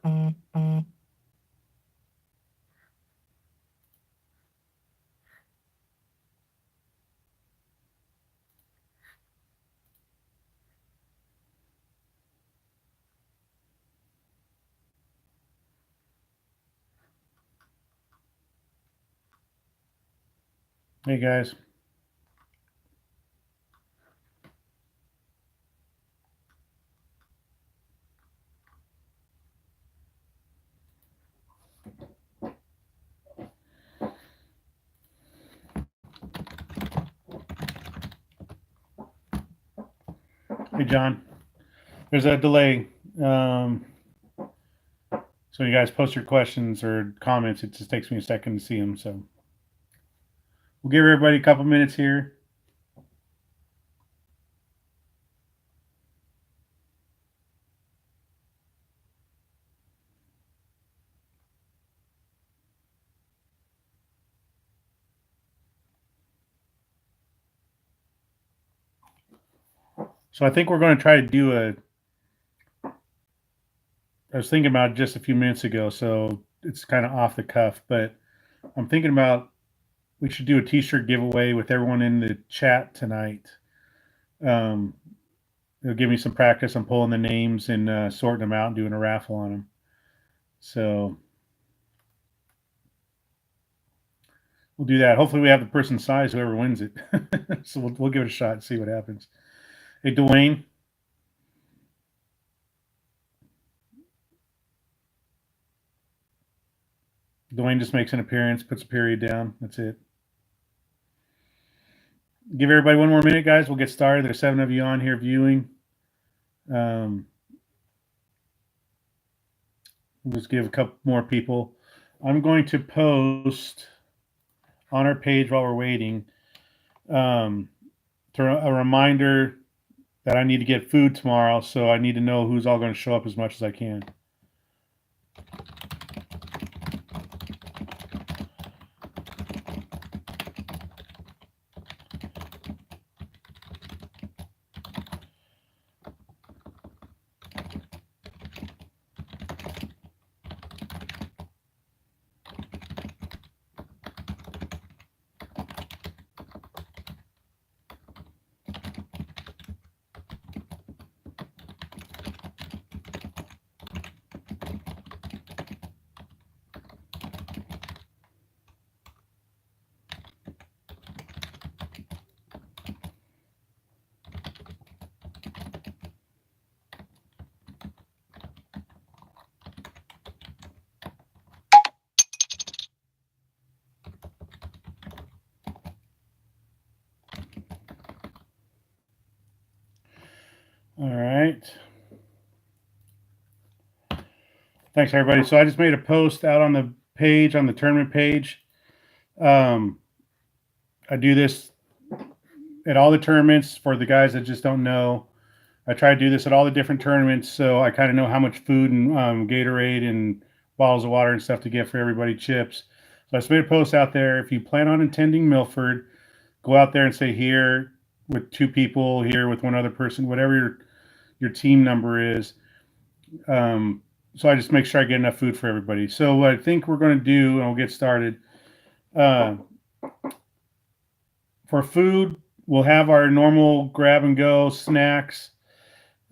Hey guys. Hey John. There's a delay. So you guys post your questions or comments. It just takes me a second to see them. So we'll give everybody a couple minutes here. So I think we're going to try to do I was thinking about it just a few minutes ago, so it's kind of off the cuff, but I'm thinking about we should do a t-shirt giveaway with everyone in the chat tonight. Um, it'll give me some practice on pulling the names and sorting them out and doing a raffle on them. So we'll do that. Hopefully we have the person's size, whoever wins it. So we'll give it a shot and see what happens. Hey, Dwayne. Dwayne just makes an appearance, puts a period down. That's it. Give everybody one more minute, guys. We'll get started. There's 7 of you on here viewing. We'll just give a couple more people. I'm going to post on our page while we're waiting to a reminder that I need to get food tomorrow, so I need to know who's all going to show up as much as I can. All right. Thanks, everybody. So I just made a post out on the page, on the tournament page. I do this at all the tournaments for the guys that just don't know. I try to do this at all the different tournaments, so I kind of know how much food and Gatorade and bottles of water and stuff to get for everybody, chips. So I just made a post out there. If you plan on attending Milford, go out there and say here with 2 people, here with 1 other person, whatever your team number is. So I just make sure I get enough food for everybody. So what I think we're going to do, and we'll get started. For food, we'll have our normal grab and go snacks.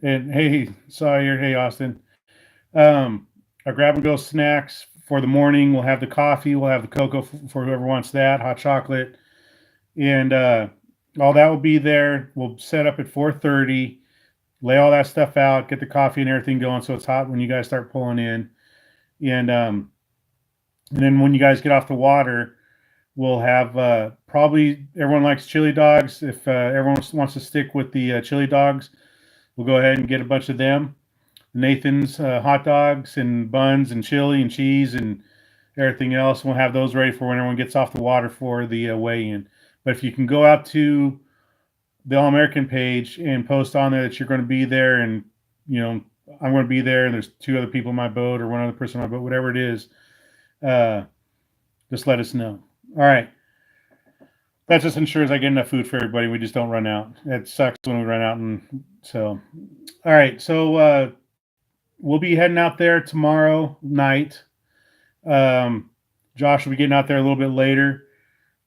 And hey, Sawyer, hey Austin. Our grab and go snacks for the morning. We'll have the coffee. We'll have the cocoa for whoever wants that. Hot chocolate, and all that will be there. We'll set up at 4:30. Lay all that stuff out. Get the coffee and everything going so it's hot when you guys start pulling in. And then when you guys get off the water, we'll have probably everyone likes chili dogs. If everyone wants to stick with the chili dogs, we'll go ahead and get a bunch of them. Nathan's hot dogs and buns and chili and cheese and everything else. We'll have those ready for when everyone gets off the water for the weigh-in. But if you can go out to the All-American page and post on there that you're going to be there, and I'm going to be there, and there's 2 other people in my boat or 1 other person in my boat, whatever it is, just let us know. All right. That just ensures I get enough food for everybody. We just don't run out. It sucks when we run out. And so, all right. So we'll be heading out there tomorrow night. Um, Josh will be getting out there a little bit later.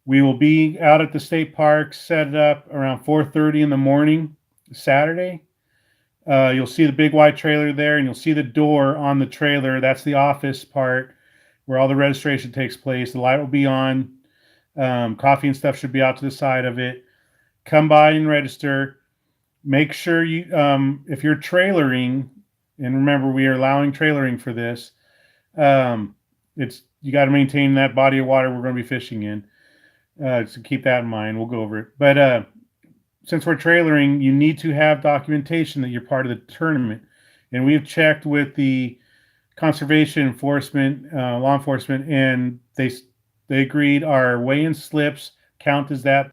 We will be out at the state park, set it up around 4:30 in the morning, Saturday. You'll see the big white trailer there, and you'll see the door on the trailer. That's the office part where all the registration takes place. The light will be on. Coffee and stuff should be out to the side of it. Come by and register. Make sure you, if you're trailering, and remember we are allowing trailering for this. It's you got to maintain that body of water we're going to be fishing in. So keep that in mind. We'll go over it. But since we're trailering, you need to have documentation that you're part of the tournament. And we've checked with the conservation enforcement, law enforcement, and they agreed our weigh-in slips count as that.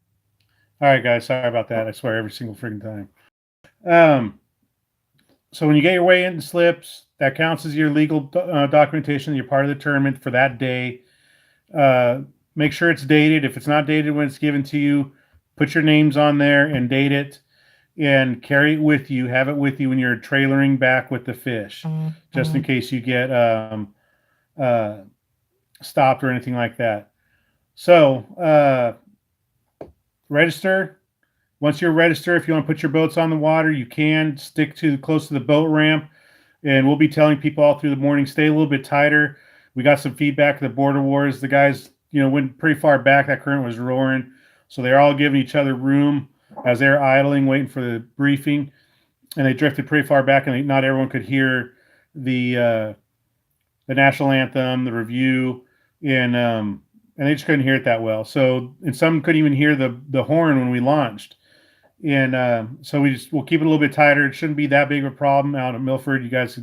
All right, guys, sorry about that. I swear every single freaking time. So when you get your weigh-in slips, that counts as your legal documentation that you're part of the tournament for that day. Make sure it's dated. If it's not dated when it's given to you, put your names on there and date it and carry it with you. Have it with you when you're trailering back with the fish, just in case you get stopped or anything like that. So register. Once you're registered, if you want to put your boats on the water, you can stick to close to the boat ramp. And we'll be telling people all through the morning, stay a little bit tighter. We got some feedback at the Border Wars. The guys, went pretty far back. That current was roaring. So they're all giving each other room as they're idling, waiting for the briefing. And they drifted pretty far back, and not everyone could hear the national anthem, the review, and they just couldn't hear it that well. So, and some couldn't even hear the horn when we launched. And so we'll keep it a little bit tighter. It shouldn't be that big of a problem out at Milford. You guys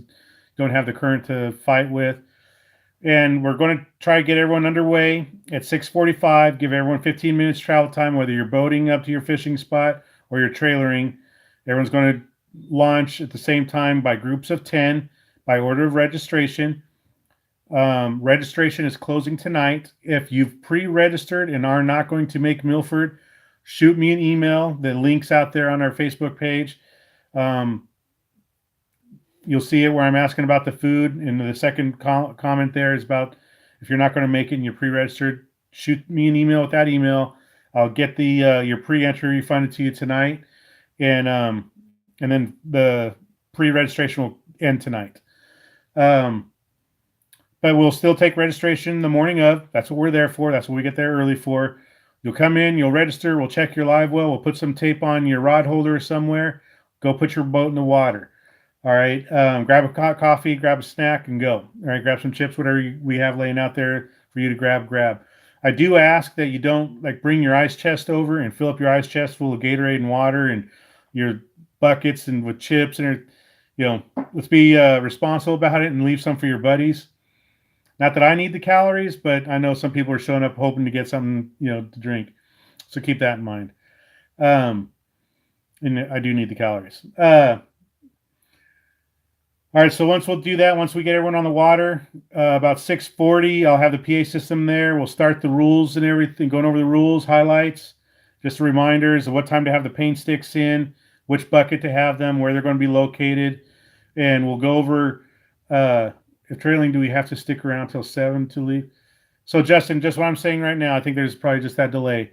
don't have the current to fight with. And we're going to try to get everyone underway at 6:45. Give everyone 15 minutes travel time, whether you're boating up to your fishing spot or you're trailering. Everyone's going to launch at the same time by groups of 10 by order of registration. Registration is closing tonight. If you've pre-registered and are not going to make Milford, shoot me an email. The link's out there on our Facebook page. You'll see it where I'm asking about the food. And the second comment there is about if you're not going to make it and you're pre-registered, shoot me an email with that email. I'll get your pre-entry refunded to you tonight. And then the pre-registration will end tonight. But we'll still take registration the morning of. That's what we're there for. That's what we get there early for. You'll come in, you'll register, we'll check your live well, we'll put some tape on your rod holder somewhere, go put your boat in the water. All right, grab a hot coffee, grab a snack, and go. All right, grab some chips, whatever we have laying out there for you to grab. I do ask that you don't bring your ice chest over and fill up your ice chest full of Gatorade and water and your buckets and with chips and let's be responsible about it and leave some for your buddies. Not that I need the calories, but I know some people are showing up hoping to get something, to drink. So keep that in mind. And I do need the calories. All right, so once we'll do that, once we get everyone on the water, about 6:40, I'll have the PA system there. We'll start the rules and everything, going over the rules, highlights, just reminders of what time to have the paint sticks in, which bucket to have them, where they're going to be located. And we'll go over... if trailing, do we have to stick around till 7 to leave? So, Justin, just what I'm saying right now, I think there's probably just that delay.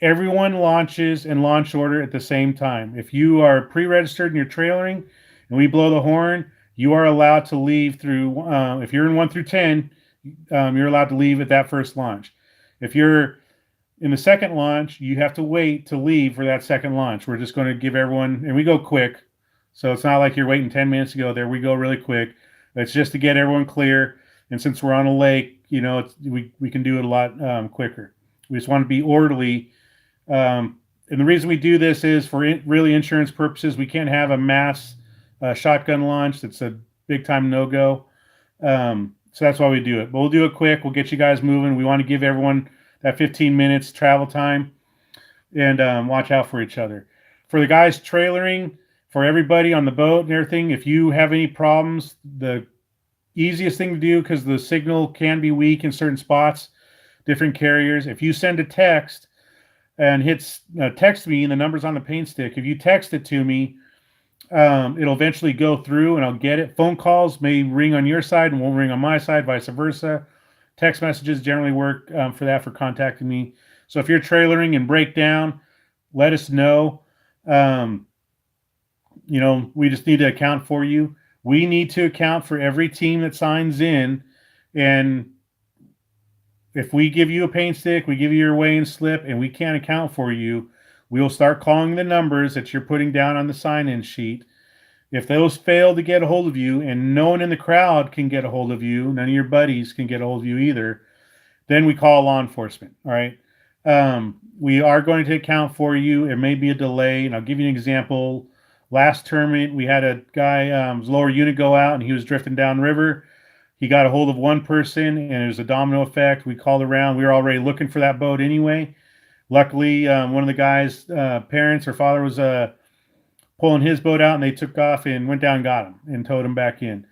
Everyone launches and launch order at the same time. If you are pre-registered and you're trailering and we blow the horn, you are allowed to leave through, if you're in 1 through 10, you're allowed to leave at that first launch. If you're in the second launch, you have to wait to leave for that second launch. We're just going to give everyone, and we go quick. So it's not like you're waiting 10 minutes to go there. We go really quick. It's just to get everyone clear. And since we're on a lake, we can do it a lot quicker. We just want to be orderly. And the reason we do this is for really insurance purposes. We can't have a mass shotgun launch. That's a big time no-go. So that's why we do it. But we'll do it quick. We'll get you guys moving. We want to give everyone that 15 minutes travel time and watch out for each other. For the guys trailering, for everybody on the boat and everything, if you have any problems, the easiest thing to do, because the signal can be weak in certain spots, different carriers, if you send a text and hits text me, and the number's on the paint stick, if you text it to me, It'll eventually go through and I'll get it. Phone calls may ring on your side and won't ring on my side, vice versa. Text messages generally work for that, for contacting me. So if you're trailering and break down, let us know. Um, we just need to account for you. We need to account for every team that signs in. And if we give you a paint stick, we give you your weigh-in slip, and we can't account for you, we'll start calling the numbers that you're putting down on the sign-in sheet. If those fail to get a hold of you, and no one in the crowd can get a hold of you, none of your buddies can get a hold of you either, then we call law enforcement. All right. We are going to account for you. It may be a delay, and I'll give you an example. Last tournament, we had a guy, his lower unit go out, and he was drifting downriver. He got a hold of one person, and it was a domino effect. We called around. We were already looking for that boat anyway. Luckily, one of the guy's parents or father was pulling his boat out, and they took off and went down and got him and towed him back in.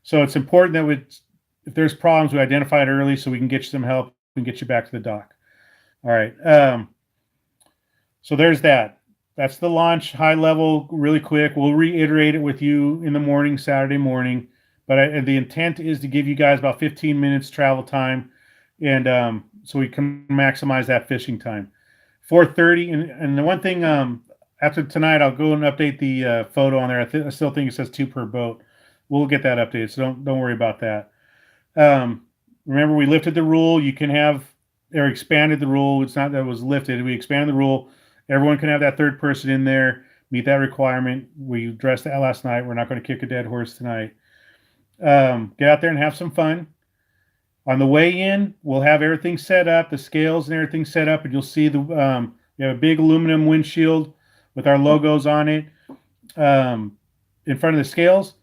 So it's important that if there's problems, we identify it early so we can get you some help and get you back to the dock. All right. So there's that. That's the launch, high level, really quick. We'll reiterate it with you in the morning, Saturday morning. But the intent is to give you guys about 15 minutes travel time, and so we can maximize that fishing time. 4:30, and the one thing, after tonight, I'll go and update the photo on there. I still think it says 2 per boat. We'll get that updated, so don't worry about that. Remember, we lifted the rule. You can have, or expanded the rule. It's not that it was lifted. We expanded the rule. Everyone can have that third person in there, meet that requirement. We addressed that last night. We're not going to kick a dead horse tonight. Get out there and have some fun. On the way in, we'll have everything set up, the scales and everything set up, and you'll see we have a big aluminum windshield with our logos on it in front of the scales.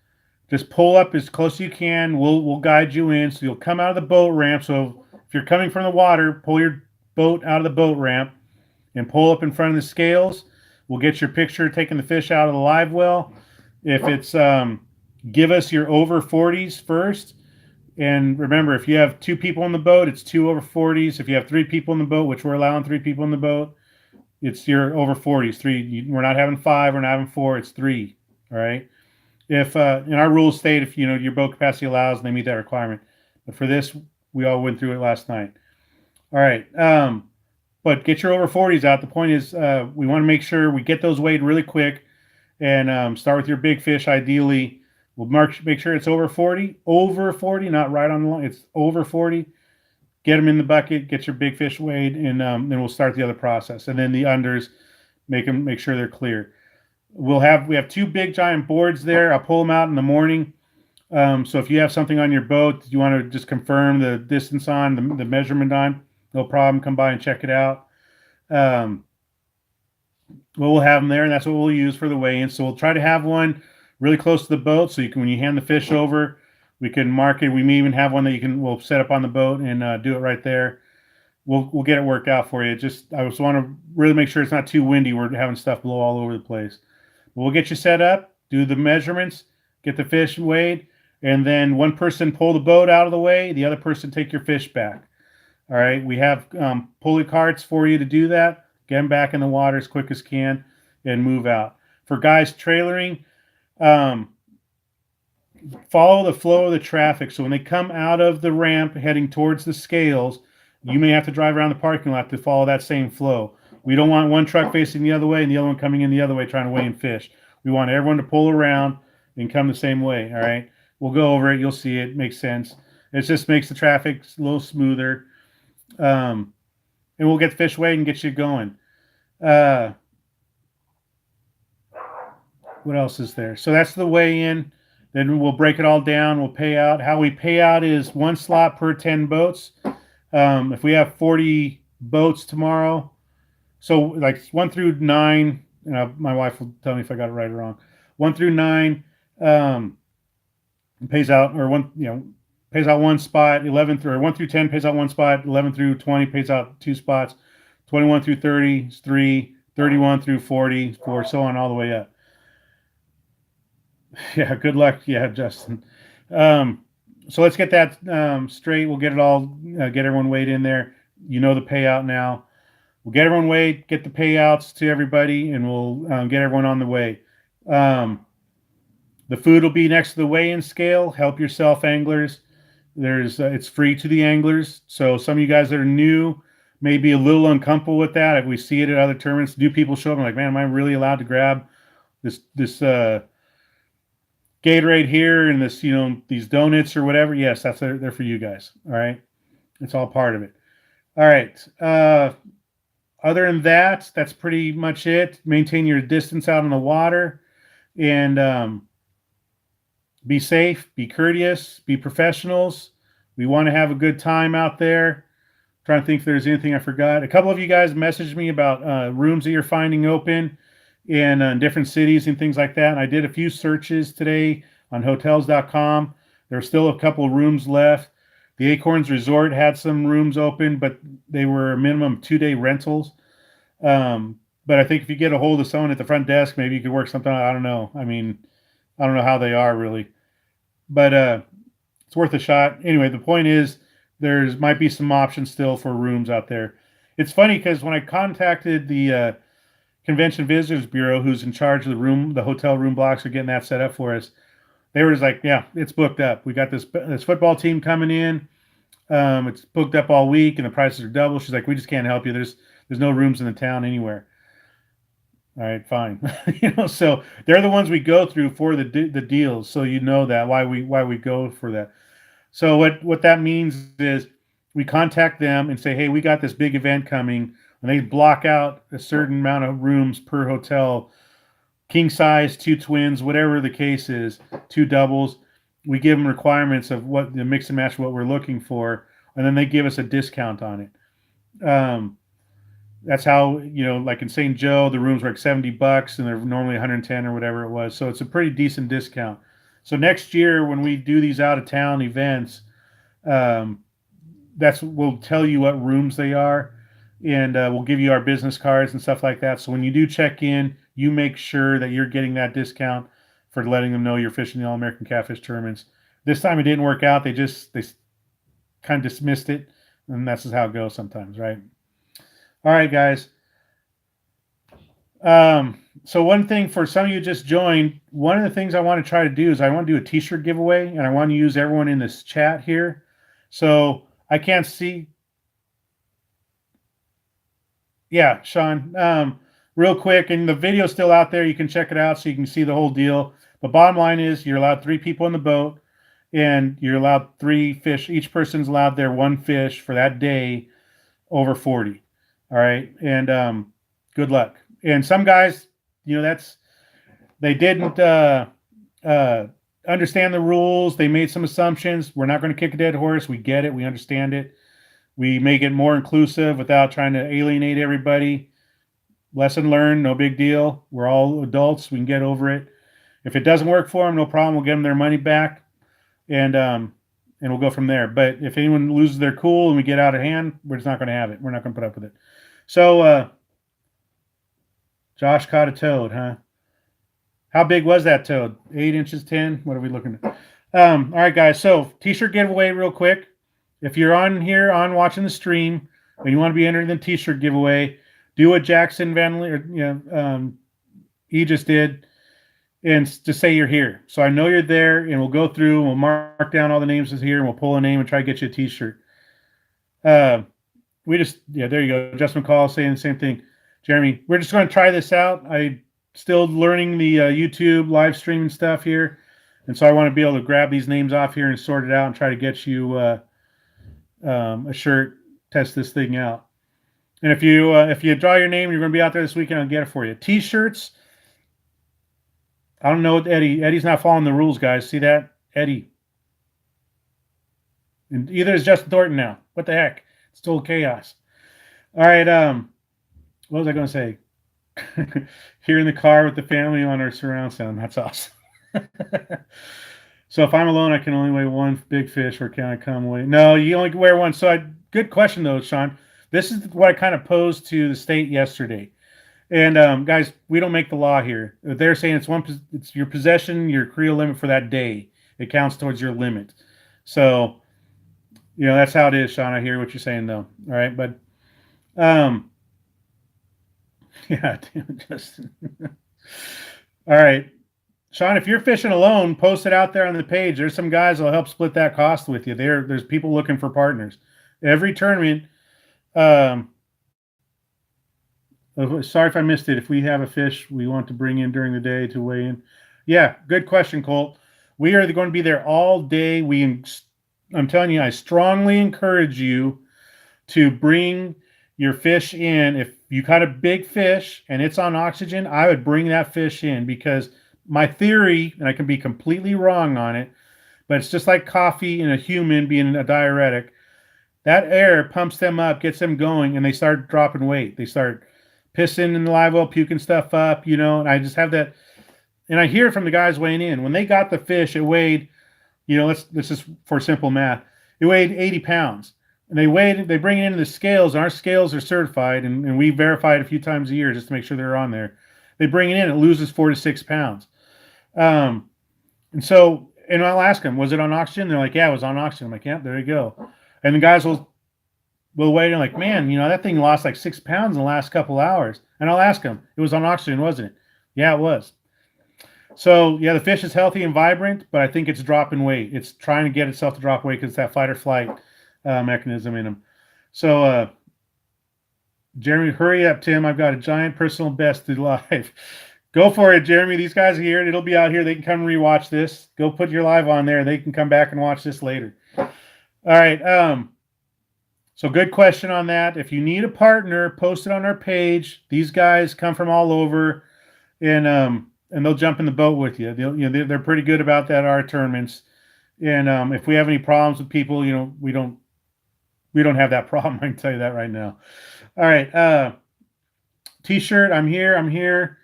Just pull up as close as you can. We'll guide you in. So you'll come out of the boat ramp. So if you're coming from the water, pull your boat out of the boat ramp and pull up in front of the scales. We'll get your picture taking the fish out of the live well. If it's give us your over 40s first. And remember, if you have 2 people in the boat, it's 2 over 40s. If you have 3 people in the boat, which we're allowing 3 people in the boat, it's your over 40s. 3. We're not having 5. We're not having 4. It's 3. All right. If in our rules state if your boat capacity allows and they meet that requirement, but for this we all went through it last night. All right. But get your over 40s out. The point is we want to make sure we get those weighed really quick, and start with your big fish. Ideally, we'll make sure it's over 40, not right on the line. It's over 40. Get them in the bucket, get your big fish weighed, and then we'll start the other process. And then the unders, make sure they're clear. We have 2 big giant boards there. I'll pull them out in the morning. So if you have something on your boat, you want to just confirm the distance on, the measurement on, no problem. Come by and check it out. We'll have them there, and that's what we'll use for the weigh-in. So we'll try to have one really close to the boat, so when you hand the fish over, we can mark it. We may even have one that we'll set up on the boat and do it right there. We'll get it worked out for you. I just want to really make sure it's not too windy. We're having stuff blow all over the place. We'll get you set up, do the measurements, get the fish weighed, and then one person pull the boat out of the way, the other person take your fish back. All right, we have pulley carts for you to do that. Get them back in the water as quick as can and move out. For guys trailering, follow the flow of the traffic. So when they come out of the ramp heading towards the scales, you may have to drive around the parking lot to follow that same flow. We don't want one truck facing the other way and the other one coming in the other way trying to weigh in fish. We want everyone to pull around and come the same way. All right. We'll go over it. You'll see it. Makes sense. It just makes the traffic a little smoother. And we'll get the fish weighed and get you going. What else is there? So that's the weigh-in. Then we'll break it all down. We'll pay out. How we pay out is 1 slot per 10 boats. If we have 40 boats tomorrow, so like 1 through 9, my wife will tell me if I got it right or wrong. 1 through 9 pays out, or pays out 1 spot. 1 through 10 pays out 1 spot. 11 through 20 pays out 2 spots. 21 through 30 is 3. 31 through 40 4, so on all the way up. Yeah, good luck. Yeah, Justin. So let's get that straight. We'll get it all, get everyone weighed in there. You know the payout now. We'll get everyone weighed, get the payouts to everybody, and we'll get everyone on the way. The food will be next to the weigh-in scale. Help yourself, anglers. It's free to the anglers. So some of you guys that are new may be a little uncomfortable with that. If we see it at other tournaments, do people show up and like, man, am I really allowed to grab this Gatorade here and this, these donuts or whatever? Yes, they're for you guys. All right, it's all part of it. All right. Other than that, that's pretty much it. Maintain your distance out in the water, and be safe, be courteous, be professionals. We want to have a good time out there. Trying to think if there's anything I forgot. A couple of you guys messaged me about rooms that you're finding open in different cities and things like that. And I did a few searches today on hotels.com. There's still a couple of rooms left. The Acorns Resort had some rooms open, but they were minimum 2-day rentals. But I think if you get a hold of someone at the front desk, maybe you could work something out. I don't know. I mean, I don't know how they are really, but it's worth a shot. Anyway, the point is there might be some options still for rooms out there. It's funny because when I contacted the Convention Visitors Bureau, who's in charge of the hotel room blocks, or getting that set up for us, they were just like, yeah, it's booked up. We got this football team coming in. It's booked up all week and the prices are double. She's like, we just can't help you. There's no rooms in the town anywhere. All right, fine. So they're the ones we go through for the deals. So that why we go for that. So what that means is we contact them and say, hey, we got this big event coming, and they block out a certain amount of rooms per hotel, king size, 2 twins, whatever the case is, 2 doubles. We give them requirements of what the mix and match, what we're looking for, and then they give us a discount on it. That's how, like in St. Joe, the rooms were like $70 and they're normally 110 or whatever it was. So it's a pretty decent discount. So next year when we do these out of town events, we'll tell you what rooms they are, and we'll give you our business cards and stuff like that. So when you do check in, you make sure that you're getting that discount for letting them know you're fishing the All-American Catfish tournaments. This time it didn't work out. They kind of dismissed it, and that's just how it goes sometimes, right? All right, guys. So one thing for some of you just joined, one of the things I want to try to do is I want to do a t-shirt giveaway, and I want to use everyone in this chat here. So I can't see. Yeah, Sean, real quick, and the video's still out there. You can check it out so you can see the whole deal. The bottom line is you're allowed 3 people in the boat, and you're allowed 3 fish. Each person's allowed their 1 fish for that day over 40. All right. And good luck. And some guys, they didn't understand the rules. They made some assumptions. We're not going to kick a dead horse. We get it. We understand it. We make it more inclusive without trying to alienate everybody. Lesson learned. No big deal. We're all adults. We can get over it. If it doesn't work for them, no problem. We'll get them their money back. And we'll go from there. But if anyone loses their cool and we get out of hand, we're just not going to have it. We're not going to put up with it. So, Josh caught a toad, huh? How big was that toad? 8 inches, 10? What are we looking at? All right, guys. So, t-shirt giveaway real quick. If you're on watching the stream and you want to be entered in the t-shirt giveaway, do what Jackson he just did, and just say you're here. So I know you're there, and we'll go through and we'll mark down all the names that's here, and we'll pull a name and try to get you a t-shirt. There you go. Just McCall saying the same thing. Jeremy, we're just going to try this out. I'm still learning the YouTube live streaming stuff here, and so I want to be able to grab these names off here and sort it out and try to get you a shirt. Test this thing out. And if you draw your name, you're going to be out there this weekend. I'll get it for you. T-shirts. I don't know what Eddie's not following the rules, guys. See that? Eddie. And either is Justin Thornton now. What the heck? It's total chaos. All right. What was I going to say? Here in the car with the family on our surround sound. That's awesome. So if I'm alone, I can only weigh 1 big fish, or can I come away? No, you only wear 1. So good question, though, Sean. This is what I kind of posed to the state yesterday. And guys, we don't make the law here. They're saying it's your possession, your creel limit for that day. It counts towards your limit. So, that's how it is, Sean. I hear what you're saying, though. All right, but yeah, Justin. All right. Sean, if you're fishing alone, post it out there on the page. There's some guys that'll help split that cost with you. There's people looking for partners. Every tournament. Um, Sorry if I missed it. If we have a fish we want to bring in during the day to weigh in, yeah, good question, Colt. We are going to be there all day. I'm telling you, I strongly encourage you to bring your fish in. If you caught a big fish and it's on oxygen, I would bring that fish in, because my theory, and I can be completely wrong on it, but it's just like coffee and a human being a diuretic. That air pumps them up, gets them going, and they start dropping weight. They start pissing in the live well, puking stuff up, and I just have that. And I hear from the guys weighing in, when they got the fish, it weighed, let's just for simple math, it weighed 80 pounds. And they bring it into the scales, and our scales are certified, and we verify it a few times a year just to make sure they're on there. They bring it in, it loses 4 to 6 pounds. And I'll ask them, was it on oxygen? They're like, yeah, it was on oxygen. I'm like, yeah, there you go. And the guys will wait and like, man, that thing lost like 6 pounds in the last couple hours. And I'll ask them, it was on oxygen, wasn't it? Yeah, it was. So yeah, the fish is healthy and vibrant, but I think it's dropping weight. It's trying to get itself to drop weight because it's that fight or flight mechanism in them. So Jeremy, hurry up, Tim. I've got a giant personal best to live. Go for it, Jeremy. These guys are here. It'll be out here. They can come rewatch this. Go put your live on there. They can come back and watch this later. All right. So good question on that. If you need a partner, post it on our page. These guys come from all over, and they'll jump in the boat with you. They're pretty good about that. Our tournaments, and if we have any problems with people, we don't have that problem. I can tell you that right now. All right. T-shirt. I'm here.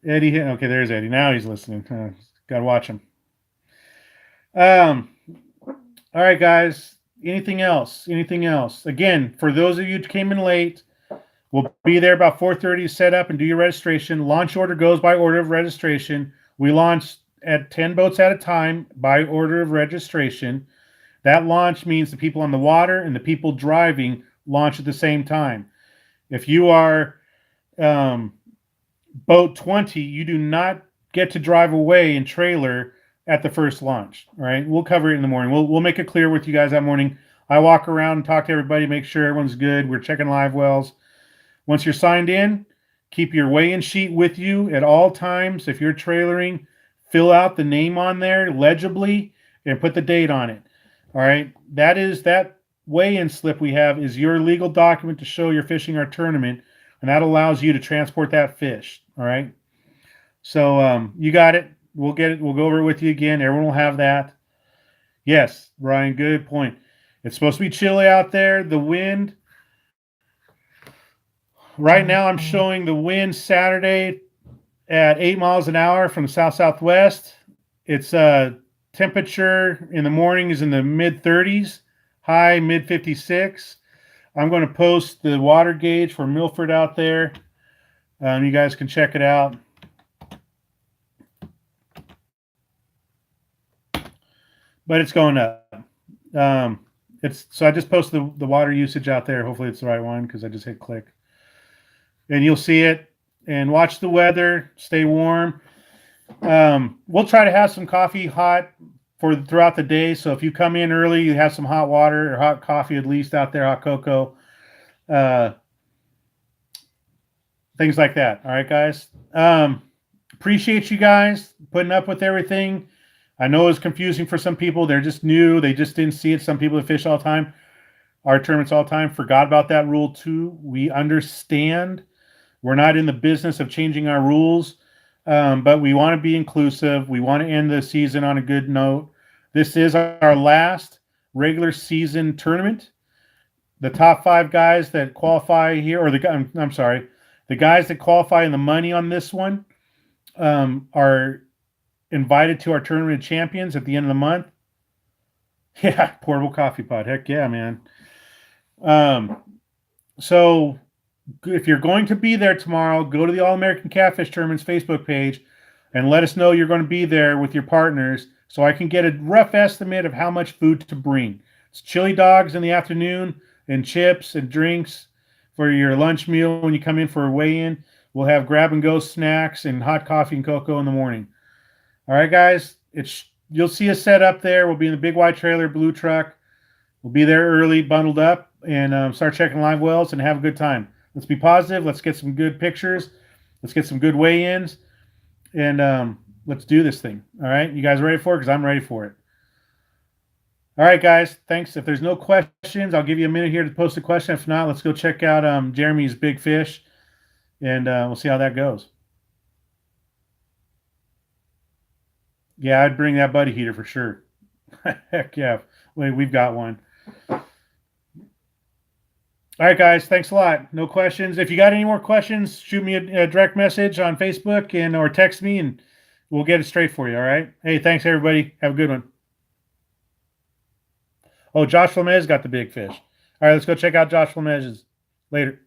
Eddie. Okay, there's Eddie. Now he's listening. Gotta watch him. All right, guys. Anything else? Again, for those of you who came in late, we'll be there about 4:30 to set up and do your registration. Launch order goes by order of registration. We launch at 10 boats at a time by order of registration. That launch means the people on the water and the people driving launch at the same time. If you are boat 20, you do not get to drive away in trailer at the first launch. All right, we'll cover it in the morning. We'll make it clear with you guys that morning. I walk around and talk to everybody, make sure everyone's good. We're checking live wells. Once you're signed in, keep your weigh-in sheet with you at all times. If you're trailering, fill out the name on there legibly and put the date on it. All right, that weigh-in slip we have is your legal document to show you're fishing our tournament, and that allows you to transport that fish. All right, so you got it. We'll get it. We'll go over it with you again. Everyone will have that. Yes, Ryan, good point. It's supposed to be chilly out there. The wind. Right now, I'm showing the wind Saturday at 8 miles an hour from the south-southwest. It's temperature in the morning is in the mid-30s, high mid-56. I'm going to post the water gauge for Milford out there. You guys can check it out. But it's going up. So I just posted the water usage out there. Hopefully it's the right one because I just hit click. And you'll see it. And watch the weather. Stay warm. We'll try to have some coffee hot throughout the day. So if you come in early, you have some hot water or hot coffee at least out there, hot cocoa. Things like that. All right, guys. Appreciate you guys putting up with everything. I know it's confusing for some people. They're just new. They just didn't see it. Some people that fish all the time, our tournaments all the time, forgot about that rule too. We understand. We're not in the business of changing our rules, but we want to be inclusive. We want to end the season on a good note. This is our last regular season tournament. The top 5 guys that qualify here, or the guys that qualify in the money on this one are invited to our tournament of champions at the end of the month. Yeah, portable coffee pot. Heck yeah, man. So if you're going to be there tomorrow, go to the All-American Catfish Tournament's Facebook page and let us know you're going to be there with your partners so I can get a rough estimate of how much food to bring. It's chili dogs in the afternoon and chips and drinks for your lunch meal when you come in for a weigh-in. We'll have grab-and-go snacks and hot coffee and cocoa in the morning. All right, guys. You'll see us set up there. We'll be in the big white trailer, blue truck. We'll be there early, bundled up, and start checking live wells and have a good time. Let's be positive. Let's get some good pictures. Let's get some good weigh-ins, and let's do this thing. All right, you guys ready for it? Because I'm ready for it. All right, guys. Thanks. If there's no questions, I'll give you a minute here to post a question. If not, let's go check out Jeremy's big fish, and we'll see how that goes. Yeah, I'd bring that buddy heater for sure. Heck yeah. Wait, we've got one. All right, guys. Thanks a lot. No questions. If you got any more questions, shoot me a direct message on Facebook or text me, and we'll get it straight for you. All right. Hey, thanks everybody. Have a good one. Oh, Josh Flemez got the big fish. All right, let's go check out Josh Flemez's. Later.